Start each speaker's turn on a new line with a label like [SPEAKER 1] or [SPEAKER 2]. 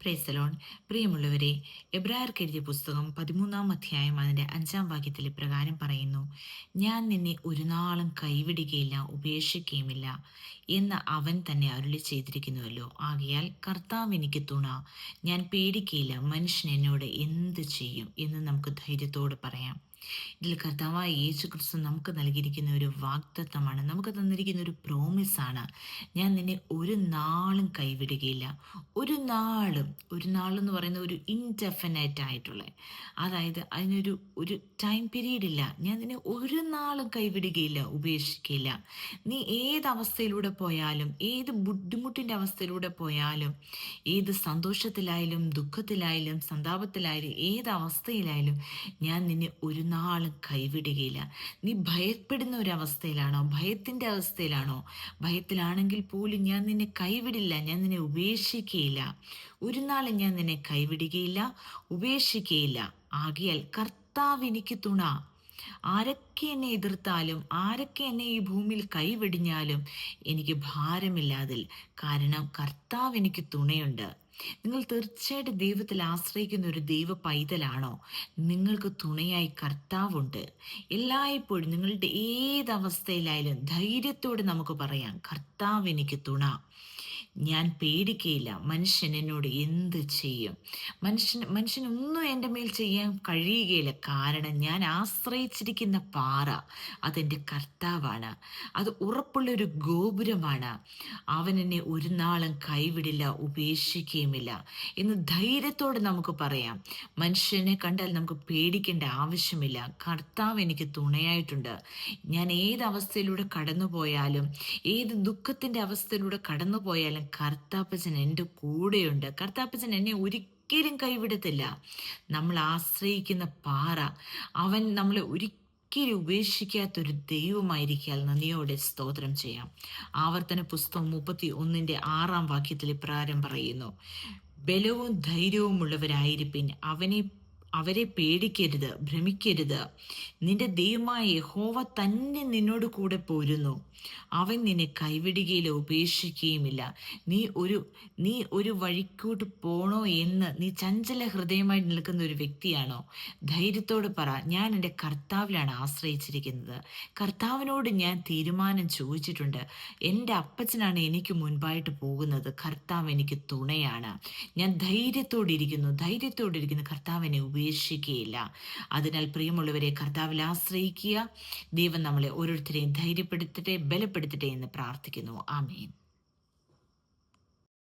[SPEAKER 1] Praise the Lord. പ്രിയമുള്ളവരെ, എബ്രായർക്ക് എഴുതിയ പുസ്തകം 13 അധ്യായം അതിൻ്റെ 5 ഇപ്രകാരം പറയുന്നു: ഞാൻ നിന്നെ ഒരു നാളും കൈവിടുകയില്ല, ഉപേക്ഷിക്കുകയുമില്ല എന്ന് അവൻ തന്നെ അരുളി ചെയ്തിരിക്കുന്നുവല്ലോ. ആകയാൽ കർത്താവ് എനിക്ക് തുണ, ഞാൻ പേടിക്കയില്ല, മനുഷ്യൻ എന്നോട് എന്ത് ചെയ്യും എന്ന് നമുക്ക് ധൈര്യത്തോട് പറയാം. ഇതിൽ കർത്താവായ യേശു ക്രിസ്തു നമുക്ക് നൽകിയിരിക്കുന്ന ഒരു വാഗ്ദത്തമാണ്, നമുക്ക് തന്നിരിക്കുന്ന ഒരു പ്രോമിസാണ്. ഞാൻ നിന്നെ ഒരു നാളും കൈവിടുകയില്ല. ഒരു നാളെന്ന് പറയുന്ന ഒരു ഇൻഡെഫിനൈറ്റ് ആയിട്ടുള്ള, അതായത് ഒരു ടൈം പീരീഡ് ഇല്ല. ഞാൻ നിന്നെ ഒരു നാളും കൈവിടുകയില്ല, ഉപേക്ഷിക്കുകയില്ല. നീ ഏതവസ്ഥയിലൂടെ പോയാലും, ഏത് ബുദ്ധിമുട്ടിൻ്റെ അവസ്ഥയിലൂടെ പോയാലും, ഏത് സന്തോഷത്തിലായാലും ദുഃഖത്തിലായാലും സന്താപത്തിലായാലും ഏത് അവസ്ഥയിലായാലും ഞാൻ നിന്നെ ഒരു നാളും കൈവിടുകയില്ല. നീ ഭയപ്പെടുന്ന ഒരവസ്ഥയിലാണോ, ഭയത്തിൻ്റെ അവസ്ഥയിലാണോ, ഭയത്തിലാണെങ്കിൽ പോലും ഞാൻ നിന്നെ കൈവിടില്ല, ഞാൻ നിന്നെ ഉപേക്ഷിക്കുകയില്ല. ഒരു നാളും ഞാൻ നിന്നെ കൈവിടുകയില്ല, ഉപേക്ഷിക്കുകയില്ല. ആകയാൽ കർത്താവ് എനിക്ക് തുണ. ആരൊക്കെ എന്നെ എതിർത്താലും, ആരൊക്കെ എന്നെ ഈ ഭൂമിയിൽ കൈവെടിഞ്ഞാലും എനിക്ക് ഭാരമില്ലാതിൽ, കാരണം കർത്താവ് എനിക്ക് തുണയുണ്ട്. നിങ്ങൾ തീർച്ചയായിട്ടും ദൈവത്തിൽ ആശ്രയിക്കുന്ന ഒരു ദൈവ പൈതലാണോ? നിങ്ങൾക്ക് തുണയായി കർത്താവുണ്ട്. എല്ലായ്പ്പോഴും നിങ്ങളുടെ ഏതവസ്ഥയിലായാലും ധൈര്യത്തോടെ നമുക്ക് പറയാം, കർത്താവ് എനിക്ക് തുണ, ഞാൻ പേടിക്കയില്ല, മനുഷ്യൻ എന്നോട് എന്ത് ചെയ്യും? മനുഷ്യനൊന്നും എൻ്റെ മേൽ ചെയ്യാൻ കഴിയുകയില്ല. കാരണം ഞാൻ ആശ്രയിച്ചിരിക്കുന്ന പാറ അതെൻ്റെ കർത്താവാണ്. അത് ഉറപ്പുള്ളൊരു ഗോപുരമാണ്. അവൻ എന്നെ ഒരു നാളും കൈവിടില്ല, ഉപേക്ഷിക്കുകയുമില്ല എന്ന് ധൈര്യത്തോടെ നമുക്ക് പറയാം. മനുഷ്യനെ കണ്ടാൽ നമുക്ക് പേടിക്കേണ്ട ആവശ്യമില്ല. കർത്താവ് എനിക്ക് തുണയായിട്ടുണ്ട്. ഞാൻ ഏത് അവസ്ഥയിലൂടെ കടന്നു പോയാലും, ഏത് ദുഃഖത്തിൻ്റെ അവസ്ഥയിലൂടെ കടന്നു പോയാലും കർത്താപ്പച്ചൻ എൻ്റെ കൂടെയുണ്ട്. കർത്താപ്പച്ചൻ എന്നെ ഒരിക്കലും കൈവിടത്തില്ല. നമ്മൾ ആശ്രയിക്കുന്ന പാറ, അവൻ നമ്മളെ ഒരിക്കലും ഉപേക്ഷിക്കാത്തൊരു ദൈവമായിരിക്കാൻ നന്ദിയോടെ സ്തോത്രം ചെയ്യാം. ആവർത്തന പുസ്തകം 31:6 ഇപ്രകാരം പറയുന്നു: ബലവും ധൈര്യവും ഉള്ളവരായിരിപ്പിൻ, അവരെ പേടിക്കരുത്, ഭ്രമിക്കരുത്. നിന്റെ ദൈവമായ യഹോവ തന്നെ നിന്നോട് കൂടെ പോരുന്നു. അവൻ നിന്നെ കൈവിടുകയില്ല, ഉപേക്ഷിക്കുകയുമില്ല. നീ ഒരു വഴിക്കോട്ട് പോണോ എന്ന് നീ ചഞ്ചല ഹൃദയമായി നിൽക്കുന്ന ഒരു വ്യക്തിയാണോ? ധൈര്യത്തോട് പറ, ഞാൻ എൻ്റെ കർത്താവിലാണ് ആശ്രയിച്ചിരിക്കുന്നത്. കർത്താവിനോട് ഞാൻ തീരുമാനം ചോദിച്ചിട്ടുണ്ട്. എൻ്റെ അപ്പച്ചനാണ് എനിക്ക് മുൻപായിട്ട് പോകുന്നത്. കർത്താവ് എനിക്ക് തുണയാണ്. ഞാൻ ധൈര്യത്തോടിരിക്കുന്നു. കർത്താവിനെ ഉപേക്ഷിക്കുകയില്ല. അതിനാൽ പ്രിയമുള്ളവരെ, കർത്താവിൽ ആശ്രയിക്കുക. ദൈവം നമ്മളെ ഓരോരുത്തരെയും ധൈര്യപ്പെടുത്തട്ടെ, ബലപ്പെടുത്തട്ടെ എന്ന് പ്രാർത്ഥിക്കുന്നു. ആമേൻ.